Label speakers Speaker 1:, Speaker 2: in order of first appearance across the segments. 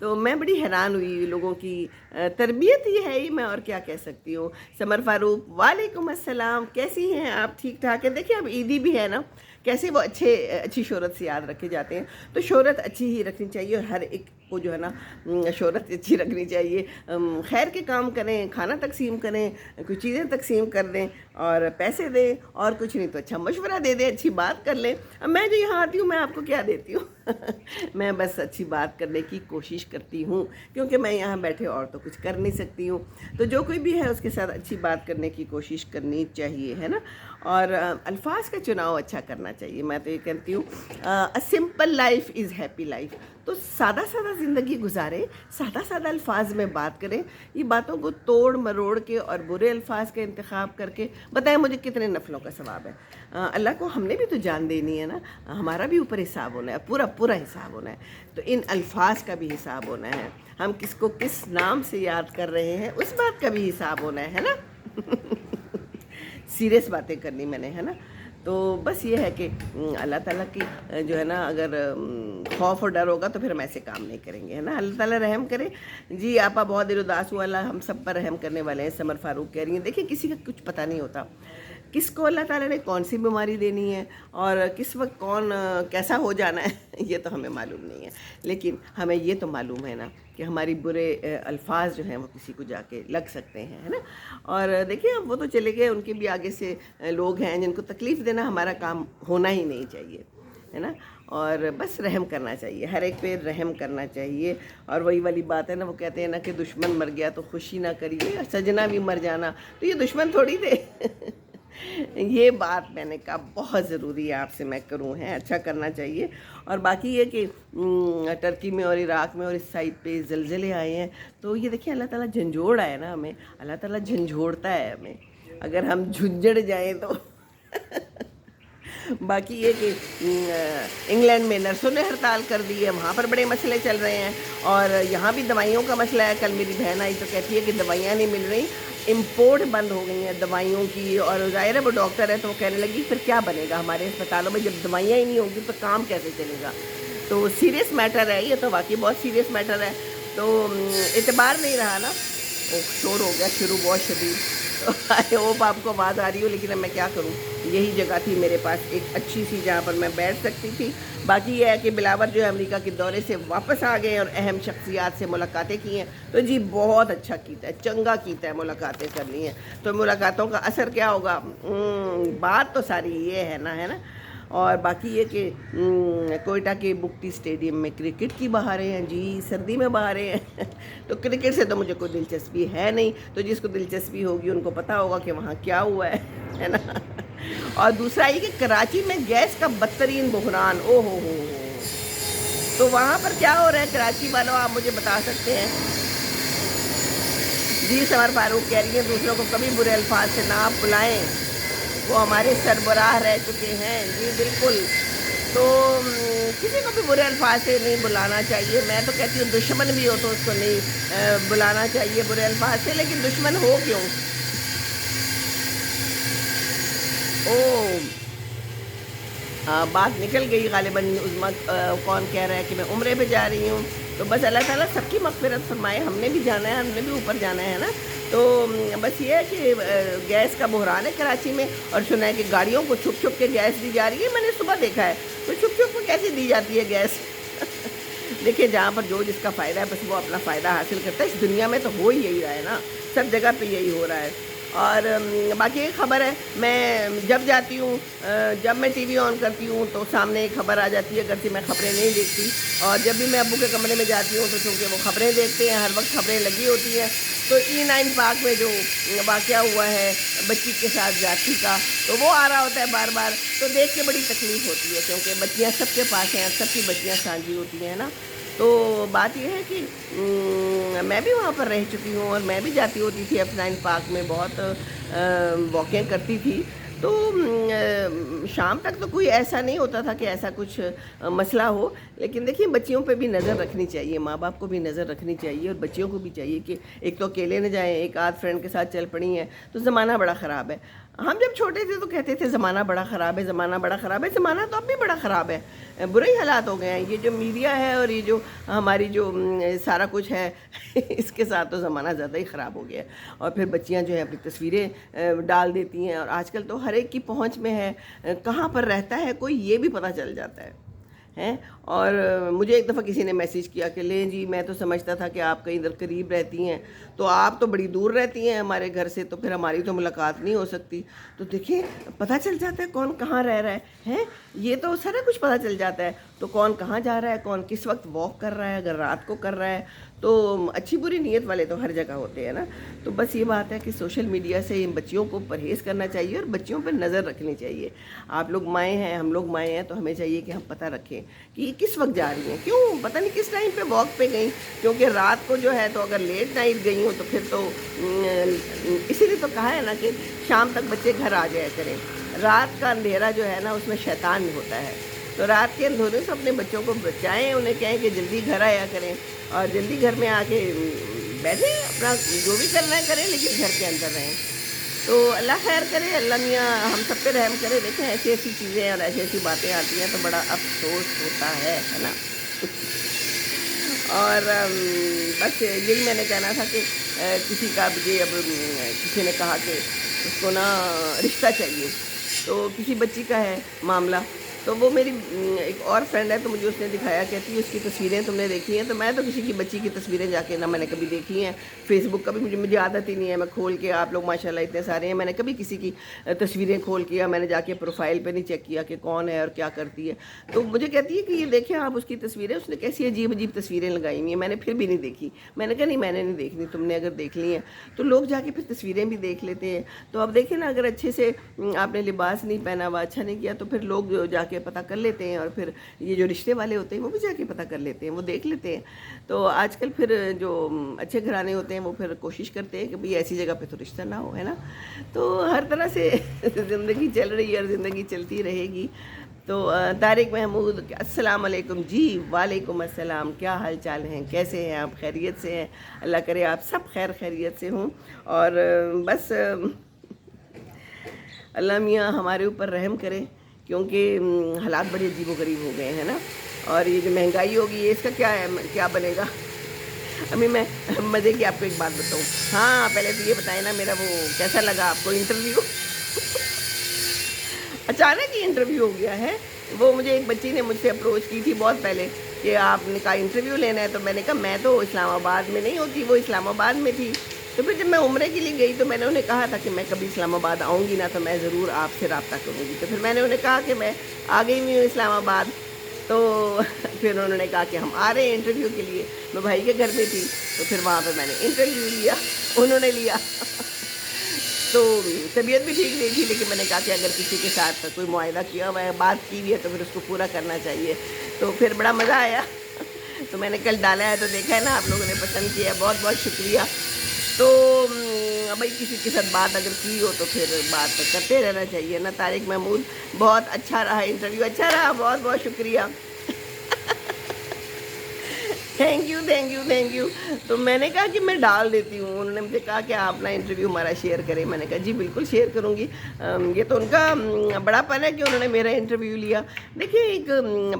Speaker 1: تو میں بڑی حیران ہوئی لوگوں کی تربیت یہ ہے ہی، میں اور کیا کہہ سکتی ہوں۔ سمر فاروق وعلیکم السلام، کیسی ہیں آپ؟ ٹھیک ٹھاک ہے؟ دیکھیں اب عیدی بھی ہے نا، کیسے وہ اچھی شہرت سے یاد رکھے جاتے ہیں، تو شہرت اچھی ہی رکھنی چاہیے، اور ہر ایک کو جو ہے نا شہرت اچھی رکھنی چاہیے۔ خیر کے کام کریں، کھانا تقسیم کریں، کچھ چیزیں تقسیم کر دیں اور پیسے دیں، اور کچھ نہیں تو اچھا مشورہ دے دیں، اچھی بات کر لیں۔ اب میں جو یہاں آتی ہوں میں آپ کو کیا دیتی ہوں میں بس اچھی بات کرنے کی کوشش کرتی ہوں، کیونکہ میں یہاں بیٹھے اور تو کچھ کر نہیں سکتی ہوں، تو جو کوئی بھی ہے اس کے ساتھ اچھی بات کرنے کی کوشش کرنی چاہیے، ہے نا، اور الفاظ کا چناؤ اچھا کرنا چاہیے۔ میں تو یہ کہتی ہوں simple life is happy life, تو سادہ سادہ زندگی گزاریں، سادہ سادہ الفاظ میں بات کریں، یہ باتوں کو توڑ مروڑ کے اور برے الفاظ کا انتخاب کر کے بتائیں مجھے کتنے نفلوں کا ثواب ہے۔ اللہ کو ہم نے بھی تو جان دینی ہے نا، ہمارا بھی اوپر حساب ہونا ہے، پورا پورا حساب ہونا ہے، تو ان الفاظ کا بھی حساب ہونا ہے، ہم کس کو کس نام سے یاد کر رہے ہیں اس بات کا بھی حساب ہونا ہے نا سیریس باتیں کرنی میں نے، ہے نا۔ تو بس یہ ہے کہ اللہ تعالیٰ کی جو ہے نا اگر خوف اور ڈر ہوگا تو پھر ہم ایسے کام نہیں کریں گے، ہے نا۔ اللہ تعالیٰ رحم کرے۔ جی آپا بہت دیر اداس ہوا، اللہ ہم سب پر رحم کرنے والے ہیں، سمر فاروق کہہ رہی ہیں۔ دیکھیں کسی کا کچھ پتہ نہیں ہوتا، کس کو اللہ تعالیٰ نے کون سی بیماری دینی ہے اور کس وقت کون کیسا ہو جانا ہے یہ تو ہمیں معلوم نہیں ہے، لیکن ہمیں یہ تو معلوم ہے نا کہ ہماری برے الفاظ جو ہیں وہ کسی کو جا کے لگ سکتے ہیں، ہے نا۔ اور دیکھیں اب وہ تو چلے گئے، ان کے بھی آگے سے لوگ ہیں جن کو تکلیف دینا ہمارا کام ہونا ہی نہیں چاہیے، ہے نا، اور بس رحم کرنا چاہیے، ہر ایک پہ رحم کرنا چاہیے۔ اور وہی والی بات ہے نا، وہ کہتے ہیں نا کہ دشمن مر گیا تو خوشی نہ کریے، سجنا بھی مر جانا تو یہ دشمن تھوڑی تھے یہ بات میں نے کہا بہت ضروری ہے آپ سے میں کروں، ہے اچھا کرنا چاہیے۔ اور باقی یہ کہ ترکی میں اور عراق میں اور اس سائڈ پہ زلزلے آئے ہیں، تو یہ دیکھیں اللہ تعالیٰ جھنجھوڑ آئے نا ہمیں، اللہ تعالیٰ جھنجھوڑتا ہے ہمیں اگر ہم جھنجھڑ جائیں تو باقی یہ کہ انگلینڈ میں نرسوں نے ہڑتال کر دی ہے، وہاں پر بڑے مسئلے چل رہے ہیں، اور یہاں بھی دوائیوں کا مسئلہ ہے۔ کل میری بہن آئی تو کہتی ہے کہ دوائیاں نہیں مل رہی، امپورٹ بند ہو گئی ہیں دوائیوں کی، اور ظاہر ہے وہ ڈاکٹر ہے تو وہ کہنے لگی پھر کیا بنے گا ہمارے اسپتالوں میں جب دوائیاں ہی نہیں ہوں گی تو کام کیسے چلے گا۔ تو سیریس میٹر ہے یہ، تو واقعی بہت سیریس میٹر ہے، تو اعتبار نہیں رہا نا۔ شور ہو گیا شروع بہت شدید، آئی ہوپ آپ کو آواز آ رہی ہو، لیکن اب میں کیا کروں، یہی جگہ تھی میرے پاس ایک اچھی سی جہاں پر میں بیٹھ سکتی تھی۔ باقی یہ ہے کہ بلاور جو ہے امریکہ کے دورے سے واپس آ گئے اور اہم شخصیات سے ملاقاتیں کی ہیں، تو جی بہت اچھا کیتا ہے، چنگا کیتا ہے، ملاقاتیں کرنی ہیں، تو ملاقاتوں کا اثر کیا ہوگا، بات تو ساری یہ ہے نا، ہے نا۔ اور باقی یہ کہ کوئٹہ کے بگٹی اسٹیڈیم میں کرکٹ کی بہاریں ہیں، جی سردی میں بہاریں ہیں تو کرکٹ سے تو مجھے کوئی دلچسپی ہے نہیں، تو جس کو دلچسپی ہوگی ان کو پتہ ہوگا کہ وہاں کیا ہوا ہے نا۔ اور دوسرا یہ کہ کراچی میں گیس کا بدترین بحران، او ہو، تو وہاں پر کیا ہو رہا ہے کراچی والوں، آپ مجھے بتا سکتے ہیں؟ جی سمر فاروق کہہ رہی ہیں دوسروں کو کبھی برے الفاظ سے نہ آپ بلائیں، وہ ہمارے سربراہ رہ چکے ہیں۔ جی بالکل، تو کسی کو بھی برے الفاظ سے نہیں بلانا چاہیے، میں تو کہتی ہوں دشمن بھی ہو تو اس کو نہیں بلانا چاہیے برے الفاظ سے، لیکن دشمن ہو کیوں؟ بات نکل گئی غالباً، عظمت کون کہہ رہا ہے کہ میں عمرے پہ جا رہی ہوں، تو بس اللہ تعالیٰ سب کی مغفرت فرمائے، ہم نے بھی جانا ہے، ہم نے بھی اوپر جانا ہے نا۔ تو بس یہ ہے کہ گیس کا بحران ہے کراچی میں، اور سنا ہے کہ گاڑیوں کو چھپ چھپ کے گیس دی جا رہی ہے، میں نے صبح دیکھا ہے، تو چھپ چھپ کو کیسے دی جاتی ہے گیس دیکھیں جہاں پر جو جس کا فائدہ ہے بس وہ اپنا فائدہ حاصل کرتا ہے، اس دنیا میں تو ہو ہی یہی رہا ہے نا، سب جگہ پہ یہی ہو رہا ہے۔ اور باقی ایک خبر ہے، میں جب جاتی ہوں، جب میں ٹی وی آن کرتی ہوں تو سامنے ایک خبر آ جاتی ہے، اگرچہ میں خبریں نہیں دیکھتی، اور جب بھی میں ابو کے کمرے میں جاتی ہوں تو چونکہ وہ خبریں دیکھتے ہیں، ہر وقت خبریں لگی ہوتی ہیں، تو E9 پارک میں جو واقعہ ہوا ہے بچی کے ساتھ زیادتی کا، تو وہ آ رہا ہوتا ہے بار بار، تو دیکھ کے بڑی تکلیف ہوتی ہے، کیونکہ بچیاں سب کے پاس ہیں، سب کی بچیاں سانجھی ہوتی ہیں نا۔ تو بات یہ ہے کہ میں بھی وہاں پر رہ چکی ہوں، اور میں بھی جاتی ہوتی تھی F9 پارک میں، بہت واکنگ کرتی تھی، تو شام تک تو کوئی ایسا نہیں ہوتا تھا کہ ایسا کچھ مسئلہ ہو، لیکن دیکھیے بچیوں پہ بھی نظر رکھنی چاہیے، ماں باپ کو بھی نظر رکھنی چاہیے، اور بچیوں کو بھی چاہیے کہ ایک تو اکیلے نہ جائیں، ایک آدھ فرینڈ کے ساتھ چل پڑی ہیں تو زمانہ بڑا خراب ہے۔ ہم جب چھوٹے تھے تو کہتے تھے زمانہ بڑا خراب ہے، زمانہ بڑا خراب ہے، زمانہ تو اب بھی بڑا خراب ہے، برے ہی حالات ہو گئے ہیں. یہ جو میڈیا ہے اور یہ جو ہماری جو سارا کچھ ہے اس کے ساتھ تو زمانہ زیادہ ہی خراب ہو گیا ہے. اور پھر بچیاں جو ہے اپنی تصویریں ڈال دیتی ہیں، اور آج کل تو ہر ایک کی پہنچ میں ہے، کہاں پر رہتا ہے کوئی یہ بھی پتہ چل جاتا ہے ہیں. اور مجھے ایک دفعہ کسی نے میسیج کیا کہ لیں جی میں تو سمجھتا تھا کہ آپ کہیں ادھر قریب رہتی ہیں، تو آپ تو بڑی دور رہتی ہیں ہمارے گھر سے، تو پھر ہماری تو ملاقات نہیں ہو سکتی. تو دیکھیں پتہ چل جاتا ہے کون کہاں رہ رہا ہے ہیں. یہ تو سارا کچھ پتہ چل جاتا ہے. تو کون کہاں جا رہا ہے، کون کس وقت واک کر رہا ہے، اگر رات کو کر رہا ہے تو اچھی بری نیت والے تو ہر جگہ ہوتے ہیں نا. تو بس یہ بات ہے کہ سوشل میڈیا سے ان بچیوں کو پرہیز کرنا چاہیے اور بچیوں پہ نظر رکھنی چاہیے. آپ لوگ مائیں ہیں، ہم لوگ مائیں ہیں، تو ہمیں چاہیے کہ ہم پتہ رکھیں کہ یہ کس وقت جا رہی ہیں، کیوں پتہ نہیں کس ٹائم پہ واک پہ گئیں. کیونکہ رات کو جو ہے تو اگر لیٹ نائٹ گئی ہوں تو پھر تو اسی لیے تو کہا ہے نا کہ شام تک بچے گھر آ جایا کریں. رات کا اندھیرا جو ہے نا اس میں شیطان ہوتا ہے، تو رات کے اندھیرے سے اپنے بچوں کو بچائیں، انہیں کہیں کہ جلدی گھر آیا کریں اور جلدی گھر میں آ کے بیٹھیں، اپنا جو بھی کرنا ہے کریں لیکن گھر کے اندر رہیں. تو اللہ خیر کرے، اللہ میاں ہم سب پہ رحم کرے. دیکھیں ایسی ایسی چیزیں اور ایسی ایسی باتیں آتی ہیں تو بڑا افسوس ہوتا ہے نا. اور بس یہی میں نے کہنا تھا کہ کسی کا بھی اب کسی نے کہا کہ اس کو نا رشتہ چاہیے، تو کسی بچی کا ہے معاملہ. تو وہ میری ایک اور فرینڈ ہے، تو مجھے اس نے دکھایا، کہتی اس کی تصویریں تم نے دیکھی ہیں. تو میں تو کسی کی بچی کی تصویریں جا کے نہ میں نے کبھی دیکھی ہیں. فیس بک کا بھی مجھے عادت ہی نہیں ہے میں کھول کے، آپ لوگ ماشاء اللہ اتنے سارے ہیں، میں نے کبھی کسی کی تصویریں کھول کیا میں نے جا کے پروفائل پہ نہیں چیک کیا کہ کون ہے اور کیا کرتی ہے. تو مجھے کہتی ہے کہ یہ دیکھیں آپ اس کی تصویریں، اس نے کیسی عجیب عجیب تصویریں لگائی ہوئی ہیں. میں نے پھر بھی نہیں دیکھی. میں نے کہا نہیں میں نے نہیں دیکھنی، تم نے اگر دیکھ لی ہیں تو لوگ جا کے پھر تصویریں بھی دیکھ لیتے ہیں. تو اب دیکھیں نا اگر اچھے سے آپ نے لباس نہیں پہنا ہوا، اچھا نہیں کیا، تو پھر لوگ جا کے پتہ کر لیتے ہیں، اور پھر یہ جو رشتے والے ہوتے ہیں وہ بھی جا کے پتہ کر لیتے ہیں، وہ دیکھ لیتے ہیں. تو آج کل پھر جو اچھے گھرانے ہوتے ہیں وہ پھر کوشش کرتے ہیں کہ بھئی ایسی جگہ پہ تو رشتہ نہ ہو، ہے نا. تو ہر طرح سے زندگی چل رہی ہے اور زندگی چلتی رہے گی. تو طارق محمود السلام علیکم. جی وعلیکم السلام، کیا حال چال ہیں، کیسے ہیں آپ، خیریت سے ہیں؟ اللہ کرے آپ سب خیر خیریت سے ہوں. اور بس اللہ میاں ہمارے اوپر رحم کرے، کیونکہ حالات بڑے عجیب و غریب ہو گئے ہیں نا. اور یہ جو مہنگائی ہوگی اس کا کیا ہے، کیا بنے گا. ابھی میں مزے کی آپ کو ایک بات بتاؤں. ہاں پہلے تو یہ بتائیں نا میرا وہ کیسا لگا آپ کو انٹرویو. اچانک ہی انٹرویو ہو گیا ہے. وہ مجھے ایک بچی نے مجھ سے اپروچ کی تھی بہت پہلے کہ آپ نے کہا انٹرویو لینا ہے، تو میں نے کہا میں تو اسلام آباد میں نہیں ہوتی، وہ اسلام آباد میں تھی. تو پھر جب میں عمرے کے لیے گئی تو میں نے انہیں کہا تھا کہ میں کبھی اسلام آباد آؤں گی نا تو میں ضرور آپ سے رابطہ کروں گی. تو پھر میں نے انہیں کہا کہ میں آ گئی ہوئی ہوں اسلام آباد. تو پھر انہوں نے کہا کہ ہم آ رہے ہیں انٹرویو کے لیے. میں بھائی کے گھر میں تھی تو پھر وہاں پہ میں نے انٹرویو لیا، انہوں نے لیا. تو طبیعت بھی ٹھیک نہیں تھی، لیکن میں نے کہا کہ اگر کسی کے ساتھ کوئی معاہدہ کیا ہوا ہے، بات کی ہوئی ہے، تو پھر اس کو پورا کرنا چاہیے. تو پھر بڑا مزہ آیا. تو میں نے کل ڈالا ہے تو دیکھا ہے نا آپ لوگوں نے پسند کیا ہے، بہت بہت شکریہ. تو بھائی کسی کے ساتھ بات اگر کی ہو تو پھر بات کرتے رہنا چاہیے نا. طارق محمود بہت اچھا رہا انٹرویو، اچھا رہا، بہت بہت شکریہ. Thank you thank you thank you. تو میں نے کہا کہ میں ڈال دیتی ہوں. انہوں نے مجھے کہا کہ آپ اپنا انٹرویو ہمارا شیئر کریں. میں نے کہا جی بالکل شیئر کروں گی. یہ تو ان کا بڑا پن ہے کہ انہوں نے میرا انٹرویو لیا. دیکھیے ایک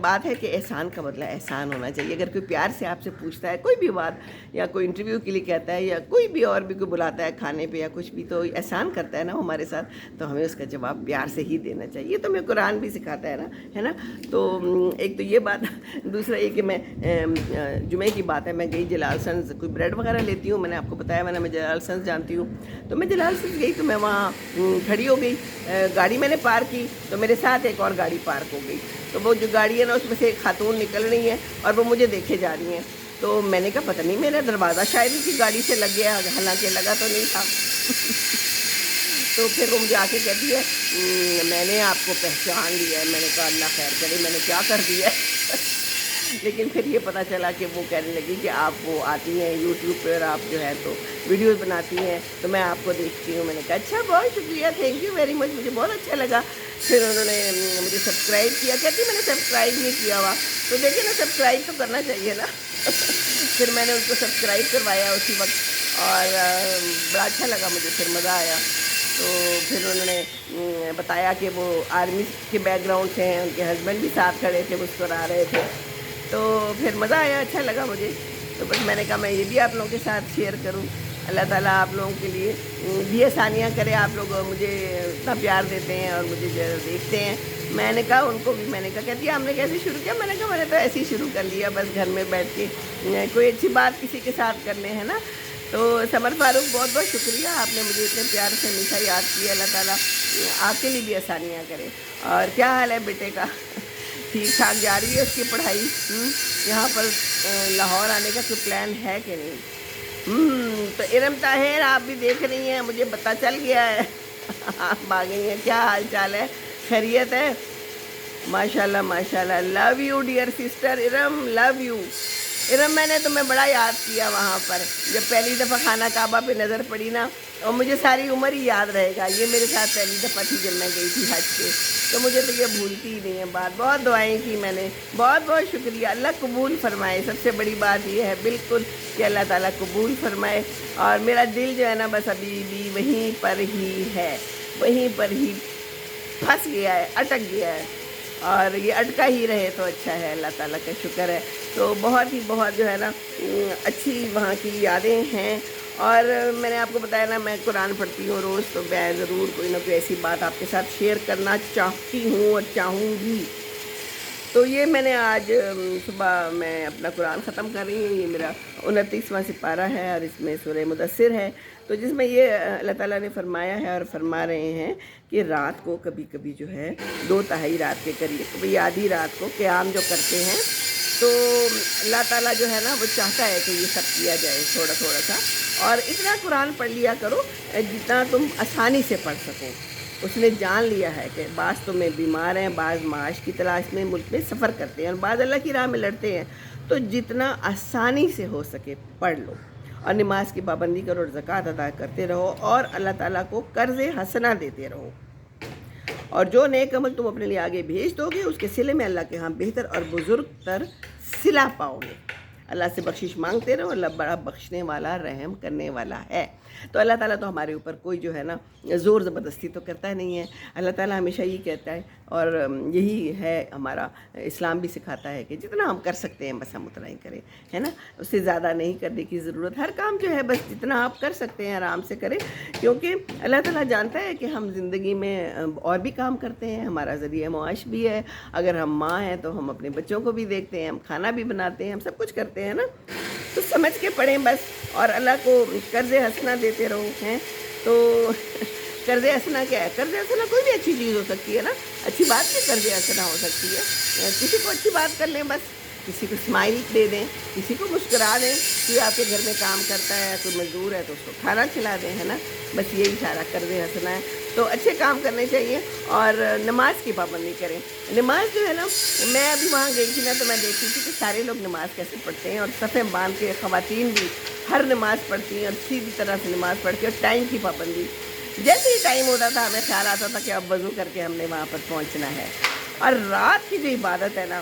Speaker 1: بات ہے کہ احسان کا بدلہ احسان ہونا چاہیے. اگر کوئی پیار سے آپ سے پوچھتا ہے کوئی بھی بات، یا کوئی انٹرویو کے لیے کہتا ہے، یا کوئی بھی اور بھی کوئی بلاتا ہے کھانے پہ یا کچھ بھی، تو احسان کرتا ہے نا ہمارے ساتھ، تو ہمیں اس کا جواب پیار سے ہی دینا چاہیے. تو ہمیں قرآن بھی سکھاتا ہے نا. تو ایک تو یہ بات. دوسرا یہ کہ میں جمعے کی بات ہے، میں گئی جلال سنز، کوئی بریڈ وغیرہ لیتی ہوں، میں نے آپ کو بتایا میں جلال سنز جانتی ہوں. تو میں جلال سنز گئی تو میں وہاں کھڑی ہو گئی، گاڑی میں نے پارک کی، تو میرے ساتھ ایک اور گاڑی پارک ہو گئی. تو وہ جو گاڑی ہے نا اس میں سے ایک خاتون نکل رہی ہیں اور وہ مجھے دیکھے جا رہی ہیں. تو میں نے کہا پتہ نہیں میرا دروازہ شاید اسی گاڑی سے لگ گیا، حالانکہ لگا تو نہیں تھا. تو پھر وہ مجھے آ کے کہتی ہے میں نے آپ کو پہچان لیا ہے. میں نے کہا اللہ خیر کرے میں نے کیا کر دیا ہے. لیکن پھر یہ پتہ چلا کہ وہ کہنے لگی کہ آپ وہ آتی ہیں یوٹیوب پہ اور آپ جو ہے تو ویڈیوز بناتی ہیں، تو میں آپ کو دیکھتی ہوں. میں نے کہا اچھا بہت شکریہ، تھینک یو ویری مچ، مجھے بہت اچھا لگا. پھر انہوں نے مجھے سبسکرائب کیا. کہتی میں نے سبسکرائب نہیں کیا ہوا. تو دیکھیں نا سبسکرائب تو کرنا چاہیے نا. پھر میں نے ان کو سبسکرائب کروایا اسی وقت، اور بڑا اچھا لگا مجھے، پھر مزہ آیا. تو پھر انہوں نے بتایا کہ وہ آرمی کے بیک گراؤنڈ سے ہیں، ان کے ہسبینڈ بھی ساتھ کھڑے تھے، مسکرا رہے تھے، تو پھر مزہ آیا، اچھا لگا مجھے۔ تو بس میں نے کہا میں یہ بھی آپ لوگوں کے ساتھ شیئر کروں۔ اللہ تعالیٰ آپ لوگوں کے لیے بھی آسانیاں کرے، آپ لوگ مجھے اتنا پیار دیتے ہیں اور مجھے جو دیکھتے ہیں۔ میں نے کہا ان کو بھی، میں نے کہا کہتی ہے ہم نے کیسے شروع کیا؟ میں نے کہا میں نے تو ایسے ہی شروع کر لیا، بس گھر میں بیٹھ کے کوئی اچھی بات کسی کے ساتھ کرنے ہے نا۔ تو ثمر فاروق بہت بہت شکریہ، آپ نے مجھے اتنے پیار سے ہمیشہ یاد کیا۔ اللہ تعالیٰ آپ کے لیے بھی آسانیاں کرے۔ اور کیا حال ہے بیٹے کا؟ ٹھیک ٹھاک جا رہی ہے اس کی پڑھائی؟ یہاں پر لاہور آنے کا کوئی پلان ہے کہ نہیں؟ تو ارم طاہر آپ بھی دیکھ رہی ہیں، مجھے پتہ چل گیا ہے آپ آ گئی ہیں۔ کیا حال چال ہے؟ خیریت ہے؟ ماشاءاللہ ماشاءاللہ، love you dear sister Iram, love you Iram. میں نے تمہیں بڑا یاد کیا وہاں پر جب پہلی دفعہ خانہ کعبہ پہ نظر پڑی نا، اور مجھے ساری عمر ہی یاد رہے گا، یہ میرے ساتھ پہلی دفعہ تھی جب میں گئی تھی حج پہ، تو مجھے تو یہ بھولتی ہی نہیں ہے بات۔ بہت دعائیں کی میں نے، بہت بہت شکریہ، اللہ قبول فرمائے۔ سب سے بڑی بات یہ ہے بالکل کہ اللہ تعالیٰ قبول فرمائے۔ اور میرا دل جو ہے نا بس ابھی بھی وہیں پر ہی ہے، وہیں پر ہی پھنس گیا ہے، اٹک گیا ہے، اور یہ اٹکا ہی رہے تو اچھا ہے، اللہ تعالیٰ کا شکر ہے۔ تو بہت ہی بہت جو ہے نا اچھی وہاں کی یادیں ہیں۔ اور میں نے آپ کو بتایا نا میں قرآن پڑھتی ہوں روز، تو میں ضرور کوئی نہ کوئی ایسی بات آپ کے ساتھ شیئر کرنا چاہتی ہوں اور چاہوں گی۔ تو یہ میں نے آج صبح میں اپنا قرآن ختم کر رہی ہوں، یہ میرا 29واں سپارہ ہے اور اس میں سورہ مدثر ہے، تو جس میں یہ اللہ تعالیٰ نے فرمایا ہے اور فرما رہے ہیں کہ رات کو کبھی کبھی جو ہے 2 رات کے قریب، کبھی آدھی رات کو قیام جو کرتے ہیں، تو اللہ تعالیٰ جو ہے نا وہ چاہتا ہے کہ یہ سب کیا جائے تھوڑا تھوڑا سا، اور اتنا قرآن پڑھ لیا کرو جتنا تم آسانی سے پڑھ سکو۔ اس نے جان لیا ہے کہ بعض تمہیں بیمار ہیں، بعض معاش کی تلاش میں ملک میں سفر کرتے ہیں، اور بعض اللہ کی راہ میں لڑتے ہیں، تو جتنا آسانی سے ہو سکے پڑھ لو، اور نماز کی پابندی کرو اور زکوٰۃ ادا کرتے رہو، اور اللہ تعالیٰ کو قرض حسنہ دیتے رہو، اور جو نیک عمل تم اپنے لیے آگے بھیج دو گے اس کے صلے میں اللہ کے ہاں بہتر اور بزرگ تر صلہ پاؤ گے۔ اللہ سے بخشش مانگتے رہو، اللہ بڑا بخشنے والا رحم کرنے والا ہے۔ تو اللہ تعالیٰ تو ہمارے اوپر کوئی جو ہے نا زور زبردستی تو کرتا نہیں ہے۔ اللہ تعالیٰ ہمیشہ یہی کہتا ہے، اور یہی ہے ہمارا اسلام بھی سکھاتا ہے کہ جتنا ہم کر سکتے ہیں بس ہم اتنا ہی کریں، ہے نا، اس سے زیادہ نہیں کرنے کی ضرورت۔ ہر کام جو ہے بس جتنا آپ کر سکتے ہیں آرام سے کریں، کیونکہ اللہ تعالیٰ جانتا ہے کہ ہم زندگی میں اور بھی کام کرتے ہیں، ہمارا ذریعہ معاش بھی ہے، اگر ہم ماں ہیں تو ہم اپنے بچوں کو بھی دیکھتے ہیں، ہم کھانا بھی بناتے ہیں، ہم سب کچھ کرتے ہیں نا، تو سمجھ کے پڑھیں بس، اور اللہ کو قرض حسنہ دیتے رہو ہیں۔ تو قرض حسنہ کیا ہے؟ قرض حسنہ کوئی بھی اچھی چیز ہو سکتی ہے نا، اچھی بات بھی قرض حسنہ ہو سکتی ہے۔ کسی کو اچھی بات کر لیں، بس کسی کو اسمائل دے دیں، کسی کو مسکرا دیں، کوئی آپ کے گھر میں کام کرتا ہے، کوئی مزدور ہے تو اس کو کھانا کھلا دیں، ہے نا، بس یہی سارا قرض حسنہ ہے۔ تو اچھے کام کرنے چاہیے، اور نماز کی پابندی کریں۔ نماز جو ہے نا، میں ابھی وہاں گئی تھی نا تو میں دیکھی تھی کہ سارے لوگ نماز کیسے پڑھتے ہیں، اور صفیں باندھ کے، خواتین بھی ہر نماز پڑھتی ہیں اور سیدھی طرح سے نماز پڑھ کے، اور ٹائم کی پابندی۔ جیسے ہی ٹائم ہوتا تھا ہمیں خیال آتا تھا کہ اب وضو کر کے ہم نے وہاں پر پہنچنا ہے۔ اور رات کی جو عبادت ہے نا،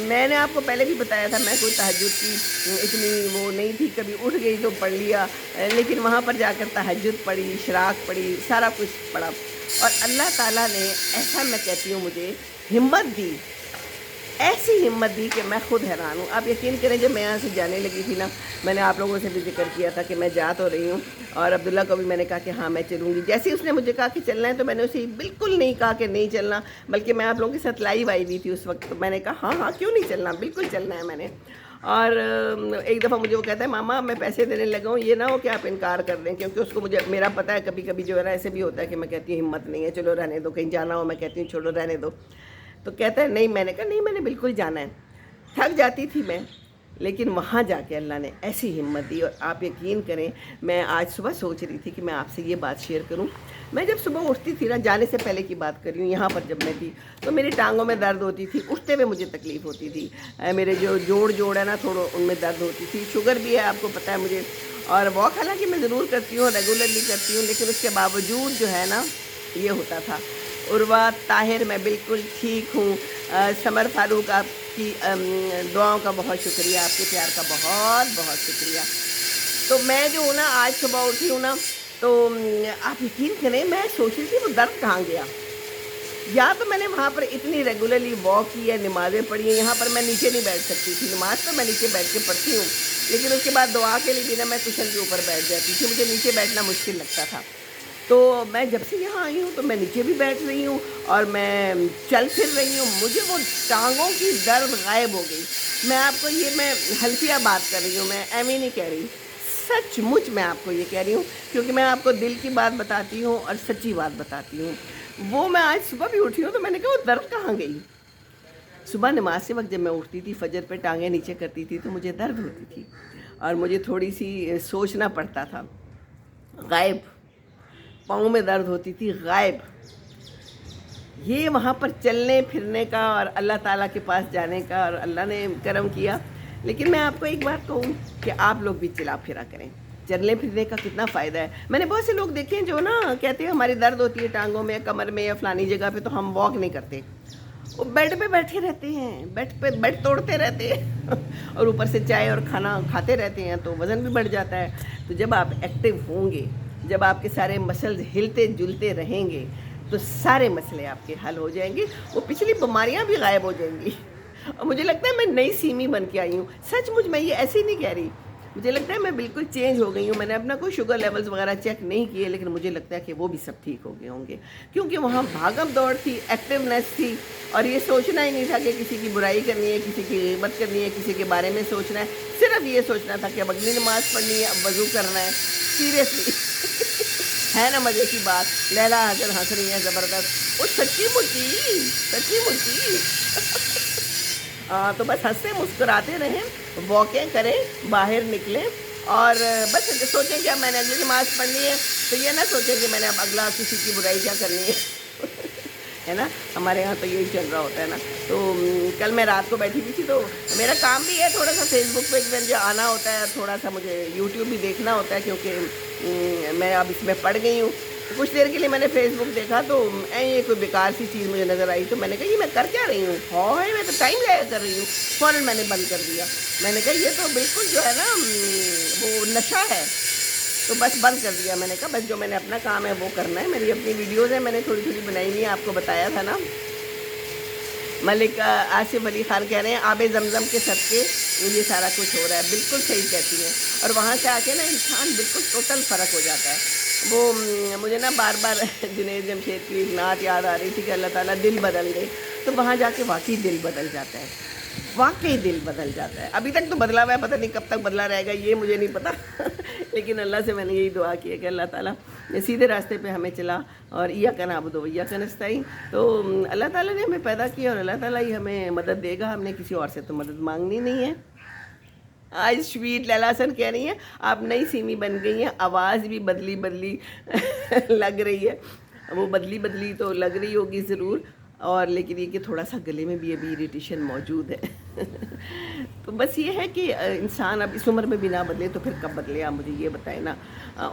Speaker 1: میں نے آپ کو پہلے بھی بتایا تھا، میں کوئی تہجد کی اتنی وہ نہیں تھی، کبھی اٹھ گئی تو پڑھ لیا، لیکن وہاں پر جا کر تہجد پڑھی، اشراق پڑھی، سارا کچھ پڑھا، اور اللہ تعالیٰ نے ایسا، میں کہتی ہوں، مجھے ہمت دی، ایسی ہمت دی کہ میں خود حیران ہوں۔ آپ یقین کریں جب میں یہاں سے جانے لگی تھی نا، میں نے آپ لوگوں سے بھی ذکر کیا تھا کہ میں جا تو رہی ہوں، اور عبداللہ کو بھی میں نے کہا کہ ہاں میں چلوں گی۔ جیسے ہی اس نے مجھے کہا کہ چلنا ہے تو میں نے اسے بالکل نہیں کہا کہ نہیں چلنا، بلکہ میں آپ لوگوں کے ساتھ لائیو آئی ہوئی تھی اس وقت، تو میں نے کہا ہاں ہاں کیوں نہیں چلنا، بالکل چلنا ہے میں نے۔ اور ایک دفعہ مجھے وہ کہتا ہے ماما میں پیسے دینے لگا ہوں، یہ نہ ہو کہ آپ انکار کر دیں، کیونکہ اس کو مجھے میرا پتہ ہے کبھی کبھی جو ہے نا ایسے بھی ہوتا ہے کہ میں کہتی ہوں ہمت نہیں ہے، چلو رہنے دو، کہیں جانا ہو میں کہتی ہوں چھوڑو رہنے دو، تو کہتا ہے نہیں، میں نے کہا نہیں میں نے بالکل جانا ہے۔ تھک جاتی تھی میں، لیکن وہاں جا کے اللہ نے ایسی ہمت دی، اور آپ یقین کریں میں آج صبح سوچ رہی تھی کہ میں آپ سے یہ بات شیئر کروں۔ میں جب صبح اٹھتی تھی نا، جانے سے پہلے کی بات کر رہی ہوں، یہاں پر جب میں تھی تو میری ٹانگوں میں درد ہوتی تھی، اٹھتے ہوئے مجھے تکلیف ہوتی تھی، میرے جو جوڑ ہے نا تھوڑا ان میں درد ہوتی تھی، شوگر بھی ہے آپ کو پتہ ہے مجھے، اور واک حالانکہ میں ضرور کرتی ہوں، ریگولرلی کرتی ہوں، لیکن اس کے باوجود جو ہے نا یہ ہوتا تھا۔ عروہ طاہر میں بالکل ٹھیک ہوں۔ ثمر فاروق آپ کی دعاؤں کا بہت شکریہ، آپ کے پیار کا بہت بہت شکریہ۔ تو میں جو ہوں نا آج صبح اٹھی ہوں نا تو آپ یقین کریں میں سوچ رہی تھی وہ درد کہاں گیا. یا تو میں نے وہاں پر اتنی ریگولرلی واک کی ہے، نمازیں پڑھی ہیں، یہاں پر میں نیچے نہیں بیٹھ سکتی تھی. نماز تو میں نیچے بیٹھ کے پڑھتی ہوں، لیکن اس کے بعد دعا کے لیے بھی نا میں کشن کے اوپر بیٹھ جاتی تھی، مجھے نیچے بیٹھنا مشکل لگتا تھا. تو میں جب سے یہاں آئی ہوں تو میں نیچے بھی بیٹھ رہی ہوں اور میں چل پھر رہی ہوں. مجھے وہ ٹانگوں کی درد غائب ہو گئی. میں آپ کو یہ میں حلفیہ بات کر رہی ہوں، میں ایویں نہیں کہہ رہی، سچ مچ میں آپ کو یہ کہہ رہی ہوں، کیونکہ میں آپ کو دل کی بات بتاتی ہوں اور سچی بات بتاتی ہوں. وہ میں آج صبح بھی اٹھی ہوں تو میں نے کہا وہ درد کہاں گئی. صبح نماز کے وقت جب میں اٹھتی تھی فجر پہ ٹانگیں نیچے کرتی تھی تو مجھے درد ہوتی تھی اور مجھے تھوڑی سی سوچنا پڑتا تھا. غائب، پاؤں میں درد ہوتی تھی، غائب. یہ وہاں پر چلنے پھرنے کا اور اللہ تعالیٰ کے پاس جانے کا، اور اللہ نے کرم کیا. لیکن میں آپ کو ایک بات کہوں کہ آپ لوگ بھی چلا پھرا کریں. چلنے پھرنے کا کتنا فائدہ ہے. میں نے بہت سے لوگ دیکھے ہیں جو نا کہتے ہیں ہماری درد ہوتی ہے ٹانگوں میں، کمر میں یا فلانی جگہ پہ تو ہم واک نہیں کرتے. وہ بیڈ پہ بیٹھے رہتے ہیں، بیڈ توڑتے رہتے ہیں اور اوپر سے چائے اور کھانا کھاتے رہتے ہیں تو وزن بھی بڑھ جاتا ہے. تو جب آپ ایکٹیو ہوں گے، جب آپ کے سارے مسلز ہلتے جلتے رہیں گے تو سارے مسئلے آپ کے حل ہو جائیں گے. وہ پچھلی بیماریاں بھی غائب ہو جائیں گی. اور مجھے لگتا ہے میں نئی سیمی بن کے آئی ہوں. سچ مجھ میں یہ ایسے ہی نہیں کہہ رہی، مجھے لگتا ہے میں بالکل چینج ہو گئی ہوں. میں نے اپنا کوئی شوگر لیولز وغیرہ چیک نہیں کیے، لیکن مجھے لگتا ہے کہ وہ بھی سب ٹھیک ہو گئے ہوں گے، کیونکہ وہاں بھاگم دوڑ تھی، ایکٹیونیس تھی، اور یہ سوچنا ہی نہیں تھا کہ کسی کی برائی کرنی ہے، کسی کی غیبت کرنی ہے، کسی کے بارے میں سوچنا ہے. صرف یہ سوچنا تھا کہ اب اگلی نماز پڑھنی ہے، اب وضو کرنا ہے. سیریسلی ہے نا مزے کی بات. لیلا حاضر ہنس رہی ہیں زبردست. وہ سچی مچی، سچی مچی. تو بس ہنستے مسکراتے رہیں، واکیں کریں، باہر نکلیں، اور بس سوچیں کہ اب میں نے اگلی نماز پڑھنی ہے تو یہ نہ سوچیں کہ میں نے اب اگلا کسی کی برائی کیا کرنی ہے. ہے نا، ہمارے یہاں تو یہی چل رہا ہوتا ہے نا. تو کل میں رات کو بیٹھی ہوئی تھی تو میرا کام بھی ہے تھوڑا سا فیس بک پہ مجھے آنا ہوتا ہے، تھوڑا سا مجھے یوٹیوب بھی دیکھنا ہوتا ہے، کیونکہ میں اب اس میں پڑ گئی ہوں. کچھ دیر کے لیے میں نے فیس بک دیکھا تو یہ کوئی بیکار سی چیز مجھے نظر آئی تو میں نے کہا یہ میں کر کیا رہی ہوں، ہائے میں تو ٹائم ضائع کر رہی ہوں. فوراً میں نے بند کر دیا. میں نے کہا یہ تو بالکل جو ہے نا وہ نشہ ہے. تو بس بند کر دیا. میں نے کہا بس جو میں نے اپنا کام ہے وہ کرنا ہے. میری اپنی ویڈیوز ہیں، میں نے تھوڑی تھوڑی بنائی ہوئی ہیں، آپ کو بتایا تھا نا. ملک آصف علی خان کہہ رہے ہیں آب زمزم کے صدقے یہ سارا کچھ ہو رہا ہے. بالکل صحیح کہتی ہیں. اور وہاں سے آ کے نا انسان بالکل ٹوٹل فرق ہو جاتا ہے. وہ مجھے نا بار بار جنید جمشید کی نعت یاد آ رہی تھی کہ اللہ تعالیٰ دل بدل دے. تو وہاں جا کے واقعی دل بدل جاتا ہے، واقعی دل بدل جاتا ہے. ابھی تک تو بدلا ہوا ہے، پتہ نہیں کب تک بدلا رہے گا یہ مجھے نہیں پتا. لیکن اللہ سے میں نے یہی دعا کی ہے کہ اللہ تعالیٰ سیدھے راستے پہ ہمیں چلا، اور ایاک نعبد و ایاک نستعین. تو اللہ تعالیٰ نے ہمیں پیدا کیا اور اللہ تعالیٰ ہی ہمیں مدد دے گا. ہم نے کسی اور سے تو مدد مانگنی نہیں ہے. آج سویٹ لیلا حسن کہہ رہی ہیں آپ نئی سیمی بن گئی ہیں، آواز بھی بدلی بدلی لگ رہی ہے. وہ بدلی بدلی تو لگ رہی ہوگی ضرور، اور لیکن یہ کہ تھوڑا سا گلے میں بھی ابھی اریٹیشن موجود ہے. تو بس یہ ہے کہ انسان اب اس عمر میں بھی نہ بدلے تو پھر کب بدلے. آپ مجھے یہ بتائیں نا،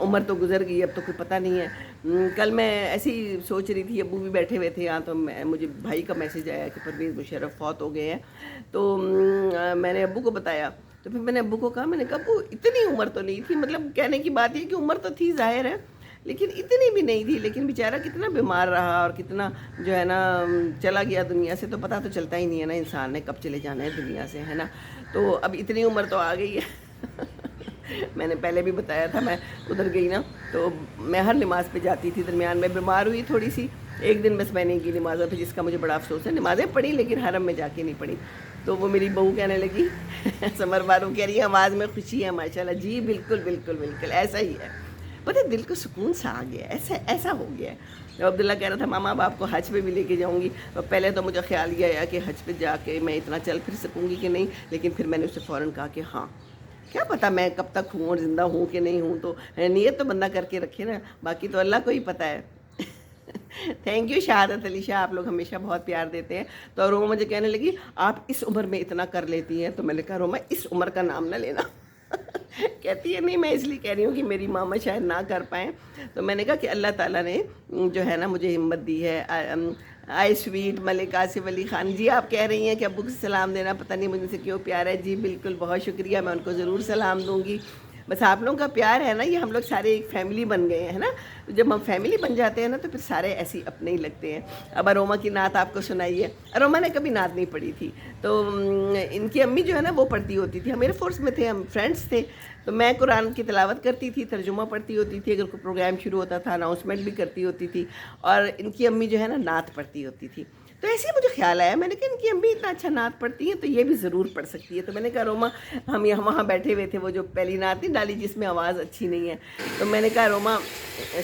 Speaker 1: عمر تو گزر گئی، اب تو کوئی پتہ نہیں ہے. کل میں ایسے ہی سوچ رہی تھی، ابو بھی بیٹھے ہوئے تھے یہاں، تو مجھے بھائی کا میسج آیا کہ پرویز مشرف فوت ہو گئے ہیں. تو میں نے ابو کو بتایا. تو پھر میں نے ابو کو کہا، میں نے کہا ابو اتنی عمر تو نہیں تھی، مطلب کہنے کی بات یہ کہ عمر تو تھی ظاہر ہے لیکن اتنی بھی نہیں تھی. لیکن بیچارہ کتنا بیمار رہا اور کتنا جو ہے نا چلا گیا دنیا سے. تو پتہ تو چلتا ہی نہیں ہے نا انسان نے کب چلے جانا ہے دنیا سے، ہے نا. تو اب اتنی عمر تو آ گئی ہے. میں نے پہلے بھی بتایا تھا، میں ادھر گئی نا تو میں ہر نماز پہ جاتی تھی. درمیان میں بیمار ہوئی تھوڑی سی، ایک دن بس میں نے کی نمازوں پہ، جس کا مجھے بڑا افسوس ہے. نمازیں پڑھی لیکن حرم میں جا کے نہیں پڑھی. تو وہ میری بہو کہنے لگی سمر بارو کہہ رہی ہے آواز میں خوشی ہے ماشاءاللہ. جی بالکل بالکل بالکل ایسا ہی ہے. پتہ دل کو سکون سا آ گیا، ایسا ہو گیا ہے. عبداللہ کہہ رہا تھا ماما اب آپ کو حج پہ بھی لے کے جاؤں گی. پہلے تو مجھے خیال یہ آیا کہ حج پہ جا کے میں اتنا چل پھر سکوں گی کہ نہیں، لیکن پھر میں نے اسے فوراً کہا کہ ہاں کیا پتہ میں کب تک ہوں اور زندہ ہوں کہ نہیں ہوں. تو نیت تو بندہ کر کے رکھے نا، باقی تو اللہ کو ہی پتہ ہے. تھینک یو شہادت علی شاہ، آپ لوگ ہمیشہ بہت پیار دیتے ہیں. تو روما مجھے کہنے لگی آپ اس عمر میں اتنا کر لیتی ہیں. تو میں نے کہا روما اس عمر کا نام نہ لینا. کہتی ہے نہیں میں اس لیے کہہ رہی ہوں کہ میری ماما شاید نہ کر پائیں. تو میں نے کہا کہ اللہ تعالیٰ نے جو ہے نا مجھے ہمت دی ہے. آئی سویٹ ملک آصف علی خان جی، آپ کہہ رہی ہیں کہ ابو کو سلام دینا، پتہ نہیں مجھ سے کیوں پیار ہے. جی بالکل، بہت شکریہ، میں ان کو ضرور سلام دوں گی. بس آپ لوگوں کا پیار ہے نا، یہ ہم لوگ سارے ایک فیملی بن گئے ہیں نا. جب ہم فیملی بن جاتے ہیں نا تو پھر سارے ایسے اپنے ہی لگتے ہیں. اب اروما کی نعت آپ کو سنائی ہے. اروما نے کبھی نعت نہیں پڑھی تھی، تو ان کی امی جو ہے نا وہ پڑھتی ہوتی تھی. ہم ایئر فورس میں تھے، ہم فرینڈس تھے، تو میں قرآن کی تلاوت کرتی تھی، ترجمہ پڑھتی ہوتی تھی، اگر کوئی پروگرام شروع ہوتا تھا اناؤنسمنٹ بھی کرتی ہوتی تھی، اور ان کی امی جو ہے نا نعت پڑھتی ہوتی تھی. تو ایسے ہی مجھے خیال آیا، میں نے کہا ان کی امی اتنا اچھا نعت پڑھتی ہیں تو یہ بھی ضرور پڑھ سکتی ہے. تو میں نے کہا روما، ہم یہاں وہاں بیٹھے ہوئے تھے، وہ جو پہلی نعت نہیں ڈالی جس میں آواز اچھی نہیں ہے، تو میں نے کہا روما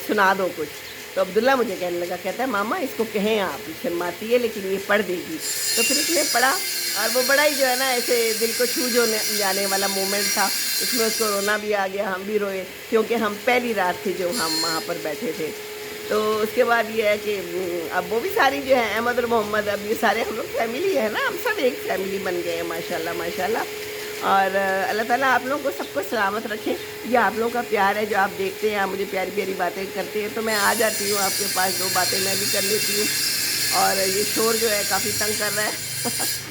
Speaker 1: سنا دو کچھ. تو عبداللہ مجھے کہنے لگا، کہتا ہے ماما اس کو کہیں آپ، شرماتی ہے لیکن یہ پڑھ دے گی. تو پھر اس نے پڑھا، اور وہ بڑا ہی جو ہے نا ایسے دل کو چھو جانے والا مومنٹ تھا. اس میں اس کو رونا بھی آ گیا، ہم بھی روئے، کیونکہ ہم پہلی رات تھی جو ہم وہاں پر بیٹھے تھے. تو اس کے بعد یہ ہے کہ اب وہ بھی ساری جو ہے احمد اور محمد، اب یہ سارے ہم لوگ فیملی ہے نا، ہم سب ایک فیملی بن گئے ہیں ماشاءاللہ ماشاءاللہ. اور اللہ تعالیٰ آپ لوگوں کو سب کو سلامت رکھیں. یہ آپ لوگوں کا پیار ہے جو آپ دیکھتے ہیں، آپ مجھے پیاری پیاری باتیں کرتے ہیں تو میں آ جاتی ہوں آپ کے پاس، دو باتیں میں بھی کر لیتی ہوں. اور یہ شور جو ہے کافی تنگ کر رہا ہے.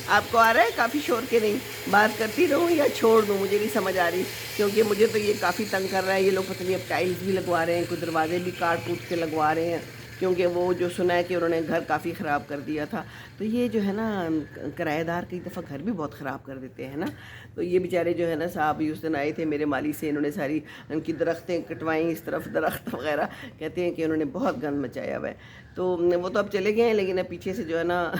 Speaker 1: آپ کو آ رہا ہے کافی شور کے نہیں؟ بات کرتی رہوں یا چھوڑ دوں، مجھے نہیں سمجھ آ رہی، کیونکہ مجھے تو یہ کافی تنگ کر رہا ہے. یہ لوگ پتہ نہیں اب ٹائلز بھی لگوا رہے ہیں، کوئی دروازے بھی کاٹ کوٹ کے لگوا رہے ہیں، کیونکہ وہ جو سنا ہے کہ انہوں نے گھر کافی خراب کر دیا تھا. تو یہ جو ہے نا کرایہ دار کئی دفعہ گھر بھی بہت خراب کر دیتے ہیں نا. تو یہ بیچارے جو ہے نا صاحب اس دن آئے تھے میرے مالی سے، انہوں نے ساری ان کی درختیں کٹوائیں، اس طرف درخت وغیرہ، کہتے ہیں کہ انہوں نے بہت گند مچایا ہوا ہے. تو وہ تو اب چلے گئے ہیں، لیکن اب پیچھے سے جو ہے نا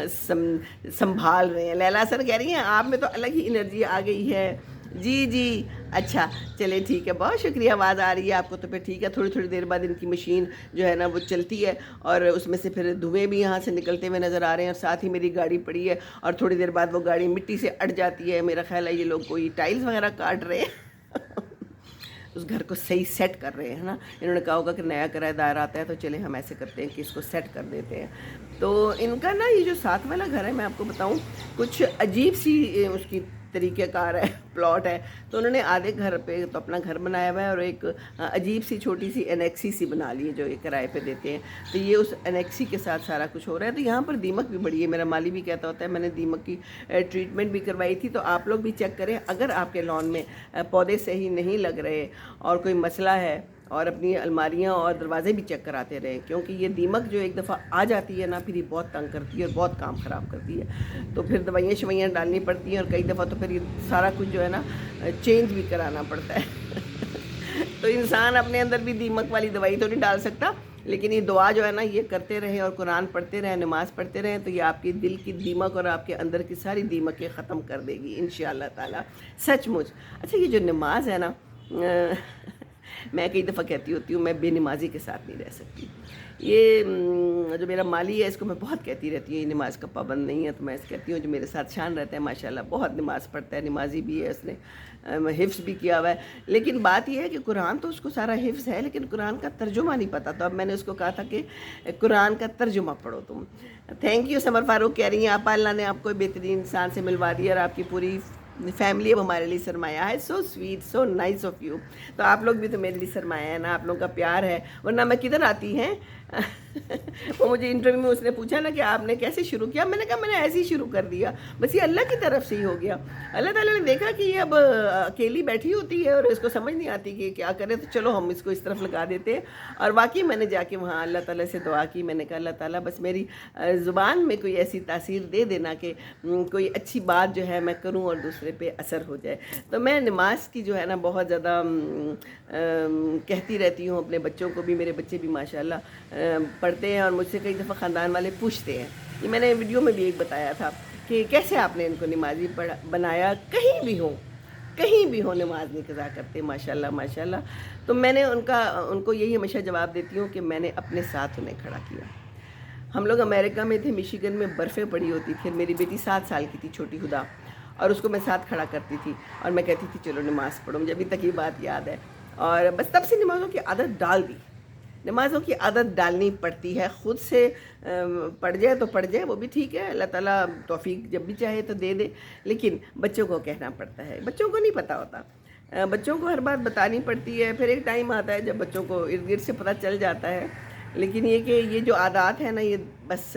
Speaker 1: سنبھال رہے ہیں. لیلا سر کہہ رہی ہیں آپ میں تو الگ ہی انرجی آ گئی ہے. جی جی اچھا چلے ٹھیک ہے، بہت شکریہ. آواز آ رہی ہے آپ کو تو پھر ٹھیک ہے. تھوڑی تھوڑی دیر بعد ان کی مشین جو ہے نا وہ چلتی ہے، اور اس میں سے پھر دھوئیں بھی یہاں سے نکلتے ہوئے نظر آ رہے ہیں، اور ساتھ ہی میری گاڑی پڑی ہے، اور تھوڑی دیر بعد وہ گاڑی مٹی سے اٹ جاتی ہے. میرا خیال ہے یہ لوگ کوئی ٹائلز وغیرہ کاٹ رہے ہیں اس گھر کو صحیح سیٹ کر رہے ہیں نا. انہوں نے کہا ہوگا کہ نیا کرایہ دار آتا ہے تو چلے ہم ایسے کرتے ہیں کہ اس کو سیٹ کر دیتے ہیں. تو ان کا نا یہ جو ساتھ والا گھر ہے، میں آپ کو بتاؤں کچھ عجیب سی اس کی طریقہ کار ہے، پلاٹ ہے. تو انہوں نے آدھے گھر پہ تو اپنا گھر بنایا ہوا ہے، اور ایک عجیب سی چھوٹی سی انیکسی سی بنا لی ہے جو یہ کرائے پہ دیتے ہیں. تو یہ اس انیکسی کے ساتھ سارا کچھ ہو رہا ہے. تو یہاں پر دیمک بھی بڑی ہے، میرا مالی بھی کہتا ہوتا ہے میں نے دیمک کی ٹریٹمنٹ بھی کروائی تھی. تو آپ لوگ بھی چیک کریں، اگر آپ کے لان میں پودے صحیح نہیں لگ رہے اور کوئی مسئلہ ہے، اور اپنی الماریاں اور دروازے بھی چیک کراتے رہیں، کیونکہ یہ دیمک جو ایک دفعہ آ جاتی ہے نا پھر یہ بہت تنگ کرتی ہے اور بہت کام خراب کرتی ہے. تو پھر دوائیاں شوائیاں ڈالنی پڑتی ہیں، اور کئی دفعہ تو پھر یہ سارا کچھ جو ہے نا چینج بھی کرانا پڑتا ہے. تو انسان اپنے اندر بھی دیمک والی دوائی تو نہیں ڈال سکتا، لیکن یہ دعا جو ہے نا یہ کرتے رہیں اور قرآن پڑھتے رہیں، نماز پڑھتے رہیں، تو یہ آپ کی دل کی دیمک اور آپ کے اندر کی ساری دیمکیں ختم کر دے گی انشاءاللہ تعالی، سچ مچ. اچھا یہ جو نماز ہے نا میں کئی دفعہ کہتی ہوتی ہوں میں بے نمازی کے ساتھ نہیں رہ سکتی. یہ جو میرا مالی ہے اس کو میں بہت کہتی رہتی ہوں یہ نماز کا پابند نہیں ہے. تو میں کہتی ہوں جو میرے ساتھ شان رہتا ہے ماشاءاللہ بہت نماز پڑھتا ہے، نمازی بھی ہے، اس نے حفظ بھی کیا ہوا ہے. لیکن بات یہ ہے کہ قرآن تو اس کو سارا حفظ ہے، لیکن قرآن کا ترجمہ نہیں پتہ. تو اب میں نے اس کو کہا تھا کہ قرآن کا ترجمہ پڑھو تم. Thank you. سمر فاروق کہہ رہی ہیں آپ اللہ نے آپ کو بہترین انسان سے ملوا دیا، اور آپ کی پوری فیملی اب ہمارے لیے سرمایہ ہے. So sweet, so nice of you. تو آپ لوگ بھی تو میرے لیے سرمایہ ہے نا، آپ لوگوں کا پیار ہے، ورنہ میں کدھر آتی ہیں. وہ مجھے انٹرویو میں اس نے پوچھا نا کہ آپ نے کیسے شروع کیا، میں نے کہا میں نے ایسے ہی شروع کر دیا، بس یہ اللہ کی طرف سے ہی ہو گیا. اللہ تعالیٰ نے دیکھا کہ یہ اب اکیلی بیٹھی ہوتی ہے اور اس کو سمجھ نہیں آتی کہ کیا کرے، تو چلو ہم اس کو اس طرف لگا دیتے ہیں. اور واقعی میں نے جا کے وہاں اللہ تعالیٰ سے دعا کی. میں نے کہا اللہ تعالیٰ بس میری زبان میں کوئی ایسی تاثیر دے دینا کہ کوئی اچھی بات جو ہے میں کروں اور دوسرے پہ اثر ہو جائے. تو میں نماز کی جو ہے نا بہت زیادہ کہتی رہتی ہوں اپنے بچوں کو بھی. میرے بچے بھی ماشاءاللہ پڑھتے ہیں، اور مجھ سے کئی دفعہ خاندان والے پوچھتے ہیں. یہ میں نے ویڈیو میں بھی ایک بتایا تھا کہ کیسے آپ نے ان کو نمازی بنایا. کہیں بھی ہو نماز نہیں قضا کرتے ماشاءاللہ ماشاءاللہ. تو میں نے ان کو یہی ہمیشہ جواب دیتی ہوں کہ میں نے اپنے ساتھ انہیں کھڑا کیا. ہم لوگ امریکہ میں تھے، مشیگن میں برفیں پڑی ہوتی تھی، میری بیٹی 7 سال کی تھی چھوٹی خدا، اور اس کو میں ساتھ کھڑا کرتی تھی اور میں کہتی تھی چلو نماز پڑھو. مجھے ابھی تک یہ بات یاد ہے. اور بس تب سے نمازوں کی عادت ڈال دی. نمازوں کی عادت ڈالنی پڑتی ہے. خود سے پڑھ جائے تو پڑھ جائے وہ بھی ٹھیک ہے، اللہ تعالیٰ توفیق جب بھی چاہے تو دے دے، لیکن بچوں کو کہنا پڑتا ہے. بچوں کو نہیں پتہ ہوتا، بچوں کو ہر بات بتانی پڑتی ہے. پھر ایک ٹائم آتا ہے جب بچوں کو ارد گرد سے پتہ چل جاتا ہے. لیکن یہ کہ یہ جو عادات ہیں نا یہ بس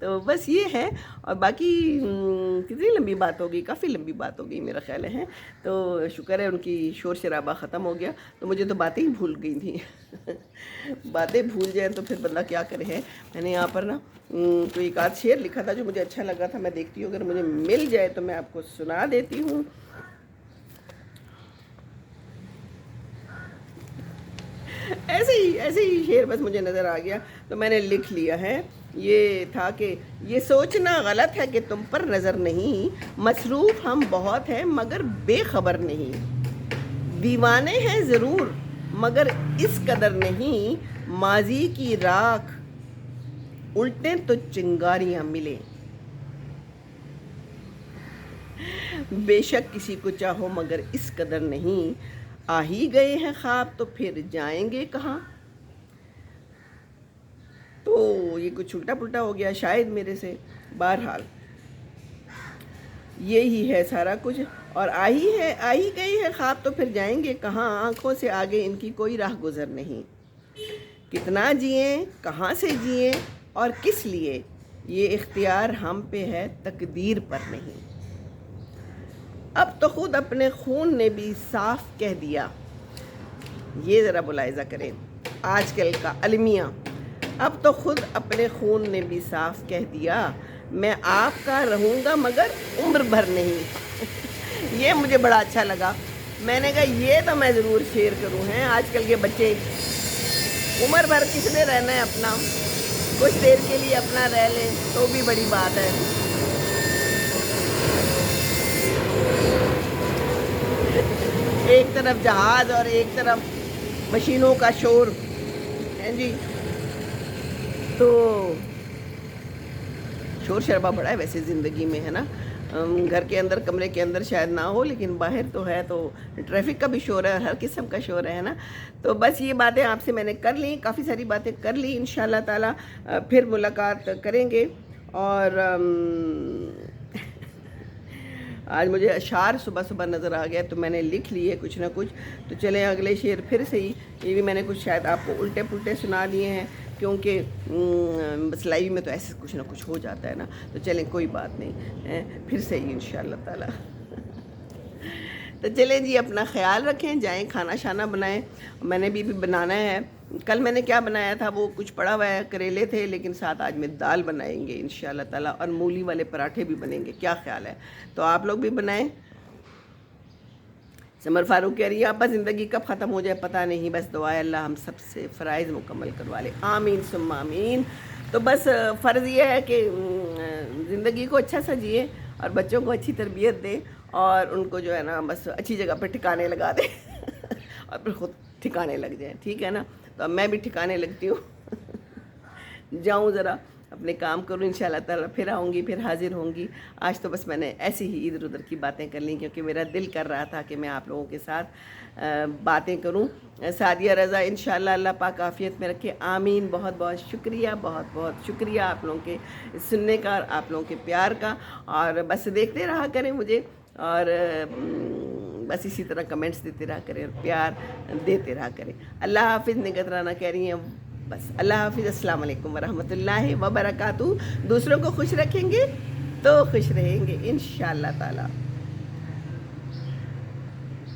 Speaker 1: تو بس یہ ہے، اور باقی کتنی لمبی بات ہوگی، کافی لمبی بات ہوگی میرا خیال ہے، تو شکر ہے ان کی شور شرابہ ختم ہو گیا، تو مجھے تو باتیں ہی بھول گئی تھیں باتیں بھول جائیں تو پھر بندہ کیا کرے ہے۔ میں نے یہاں پر نا کوئی ایک آدھ شعر لکھا تھا جو مجھے اچھا لگا تھا، میں دیکھتی ہوں اگر مجھے مل جائے تو میں آپ کو سنا دیتی ہوں۔ ایسے ہی شعر بس مجھے نظر آ گیا تو میں نے لکھ لیا ہے۔ یہ تھا کہ یہ سوچنا غلط ہے کہ تم پر نظر نہیں، مصروف ہم بہت ہیں مگر بے خبر نہیں، دیوانے ہیں ضرور مگر اس قدر نہیں، ماضی کی راکھ الٹیں تو چنگاریاں ملیں، بے شک کسی کو چاہو مگر اس قدر نہیں، آ ہی گئے ہیں خواب تو پھر جائیں گے کہاں۔ تو یہ کچھ الٹا پلٹا ہو گیا شاید میرے سے، بہرحال یہی ہے سارا کچھ، اور آ ہی گئی ہے خواب تو پھر جائیں گے کہاں، آنکھوں سے آگے ان کی کوئی راہ گزر نہیں، کتنا جئیں کہاں سے جئیں اور کس لیے، یہ اختیار ہم پہ ہے تقدیر پر نہیں، اب تو خود اپنے خون نے بھی صاف کہہ دیا، یہ ذرا ملاحظہ کریں آج کل کا المیہ، اب تو خود اپنے خون نے بھی صاف کہہ دیا، میں آپ کا رہوں گا مگر عمر بھر نہیں یہ مجھے بڑا اچھا لگا، میں نے کہا یہ تو میں ضرور شیئر کروں ہیں۔ آج کل کے بچے عمر بھر کس نے رہنا ہے، اپنا کچھ دیر کے لیے اپنا رہ لیں تو بھی بڑی بات ہے۔ ایک طرف جہاز اور ایک طرف مشینوں کا شور ہے جی، تو شور شرابہ بڑا ہے ویسے زندگی میں، ہے نا، گھر کے اندر کمرے کے اندر شاید نہ ہو لیکن باہر تو ہے، تو ٹریفک کا بھی شور ہے، ہر قسم کا شور ہے نا۔ تو بس یہ باتیں آپ سے میں نے کر لیں، کافی ساری باتیں کر لی، انشاءاللہ تعالی پھر ملاقات کریں گے، اور آج مجھے اشعار صبح صبح نظر آ گیا تو میں نے لکھ لیے کچھ نہ کچھ، تو چلیں اگلے شعر پھر سے ہی، یہ بھی میں نے کچھ شاید آپ کو الٹے پلٹے سنا دیے ہیں، کیونکہ بس لائیو میں تو ایسے کچھ نہ کچھ ہو جاتا ہے نا، تو چلیں کوئی بات نہیں، پھر سے ہی انشاءاللہ تعالی تو چلیں جی، اپنا خیال رکھیں، جائیں کھانا شانا بنائیں، میں نے بھی بنانا ہے۔ کل میں نے کیا بنایا تھا وہ کچھ پڑا ہوا ہے، کریلے تھے، لیکن ساتھ آج میں دال بنائیں گے انشاءاللہ تعالی، اور مولی والے پراٹھے بھی بنیں گے، کیا خیال ہے؟ تو آپ لوگ بھی بنائیں۔ سمر فاروق کہہ رہی ہے آپا زندگی کب ختم ہو جائے پتہ نہیں، بس دعا ہے اللہ ہم سب سے فرائض مکمل کروا لے، آمین ثم آمین۔ تو بس فرض یہ ہے کہ زندگی کو اچھا سا جئیں اور بچوں کو اچھی تربیت دیں، اور ان کو جو ہے نا بس اچھی جگہ پہ ٹھکانے لگا دیں اور پھر خود ٹھکانے لگ جائیں، ٹھیک ہے نا۔ تو اب میں بھی ٹھکانے لگتی ہوں جاؤں ذرا اپنے کام کروں، انشاءاللہ تعالیٰ پھر آؤں گی، پھر حاضر ہوں گی۔ آج تو بس میں نے ایسی ہی ادھر ادھر کی باتیں کر لیں، کیونکہ میرا دل کر رہا تھا کہ میں آپ لوگوں کے ساتھ باتیں کروں۔ سعدیہ رضا انشاءاللہ اللہ پاک عافیت میں رکھے، آمین۔ بہت بہت شکریہ، بہت بہت شکریہ آپ لوگوں کے سننے کا اور آپ لوگوں کے پیار کا، اور بس دیکھتے رہا کریں مجھے، اور بس اسی طرح کمنٹس دیتے رہا کریں اور پیار دیتے رہا کریں۔ اللہ حافظ، نگہدانہ کہہ رہی ہیں بس، اللہ حافظ، السلام علیکم ورحمۃ اللہ وبرکاتہ۔ دوسروں کو خوش رکھیں گے تو خوش رہیں گے انشاءاللہ تعالی۔